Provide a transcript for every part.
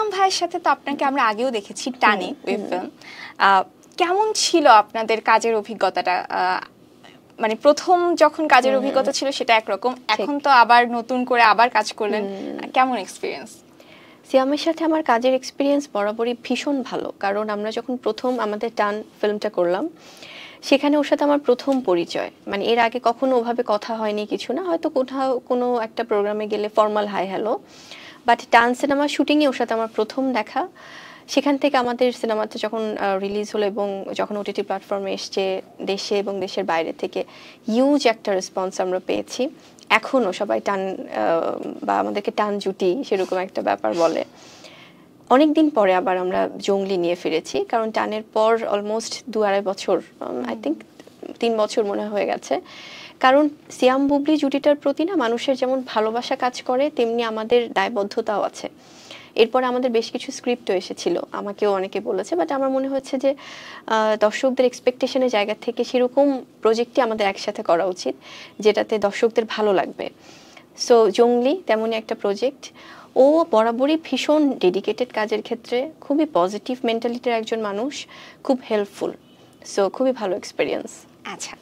সিয়াম ভাইয়ের সাথে তো আপনাকে আমরা আগেও দেখেছি টানে ওয়েব ফিল্ম, কেমন ছিল আপনাদের কাজের অভিজ্ঞতাটা? মানে প্রথম যখন কাজের অভিজ্ঞতা ছিল সেটা একরকম, এখন তো আবার নতুন করে আবার কাজ করলেন, কেমন এক্সপিরিয়েন্স? সিয়ামের সাথে আমার কাজের এক্সপিরিয়েন্স বরাবরই ভীষণ ভালো, কারণ আমরা যখন প্রথম আমাদের টান ফিল্মটা করলাম সেখানে ওর সাথে আমার প্রথম পরিচয়। মানে এর আগে কখনো ওভাবে কথা হয়নি, কিছু না, হয়তো কোথাও কোনো একটা প্রোগ্রামে গেলে ফর্মাল হাই হ্যালো, বাট টান সিনেমা শুটিংয়ে ওর সাথে আমার প্রথম দেখা। সেখান থেকে আমাদের সিনেমাতে যখন রিলিজ হলো এবং যখন ওটিটি প্ল্যাটফর্মে এসছে দেশে এবং দেশের বাইরে থেকে হিউজ একটা রেসপন্স আমরা পেয়েছি। এখনও সবাই টান বা আমাদেরকে টান জুটি সেরকম একটা ব্যাপার বলে। অনেক দিন পরে আবার আমরা জঙ্গলি নিয়ে ফিরেছি, কারণ টানের পর অলমোস্ট 2-2.5 বছর, আই থিঙ্ক 3 বছর মনে হয়ে গেছে। কারণ সিয়াম বুবলি জুটিটার প্রতি না মানুষের যেমন ভালোবাসা কাজ করে, তেমনি আমাদের দায়বদ্ধতাও আছে। এরপর আমাদের বেশ কিছু স্ক্রিপ্টও এসেছিল, আমাকেও অনেকে বলেছে, বাট আমার মনে হচ্ছে যে দর্শকদের এক্সপেকটেশনের জায়গা থেকে সেরকম প্রজেক্টই আমাদের একসাথে করা উচিত যেটাতে দর্শকদের ভালো লাগবে। সো জঙ্গলি তেমনই একটা প্রজেক্ট। ও বরাবরই ভীষণ ডেডিকেটেড কাজের ক্ষেত্রে, খুবই পজিটিভ মেন্টালিটির একজন মানুষ, খুব হেল্পফুল। সো খুবই ভালো এক্সপিরিয়েন্স। আচ্ছা,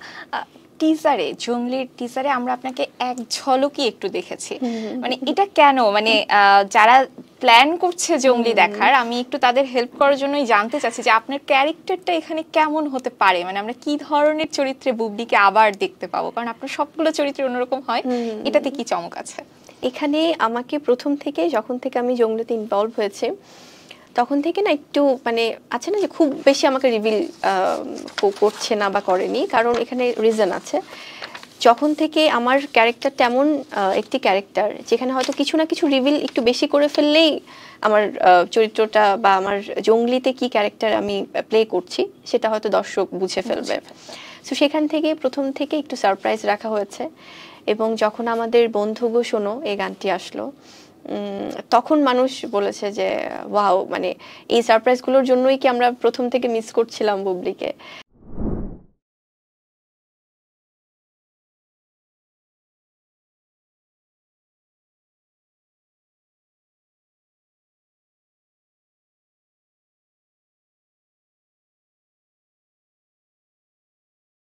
টিজারে, জঙ্গলির টিজারে আমরা আপনাকে এক ঝলকই একটু দেখেছি, মানে এটা কেন? মানে যারা প্ল্যান করছে জঙ্গলি দেখার, আমি একটু তাদের হেল্প করার জন্যই জানতে চাচ্ছি যে আপনার ক্যারেক্টারটা এখানে কেমন হতে পারে, মানে আমরা কি ধরনের চরিত্রে বুবলিকে আবার দেখতে পাবো? কারণ আপনার সবগুলো চরিত্র অন্যরকম হয়, এটাতে কি চমক আছে? এখানে আমাকে প্রথম থেকে, যখন থেকে আমি জঙ্গলিতে ইনভলভ হয়েছে তখন থেকে না একটু মানে আছে না যে খুব বেশি আমাকে রিভিল করছে না বা করেনি, কারণ এখানে রিজন আছে। যখন থেকে আমার ক্যারেক্টারটা এমন একটি ক্যারেক্টার যেখানে হয়তো কিছু না কিছু রিভিল একটু বেশি করে ফেললেই আমার চরিত্রটা বা আমার জঙ্গলিতে কি ক্যারেক্টার আমি প্লে করছি সেটা হয়তো দর্শক বুঝে ফেলবে। সো সেখান থেকে প্রথম থেকে একটু সারপ্রাইজ রাখা হয়েছে। এবং যখন আমাদের বন্ধু গো শোনো এই গানটি আসলো, তখন মানুষ বলেছে যে ওয়াও, মানে এই সারপ্রাইজগুলোর জন্যই কি আমরা প্রথম থেকে মিস করছিলাম বুবলিকে।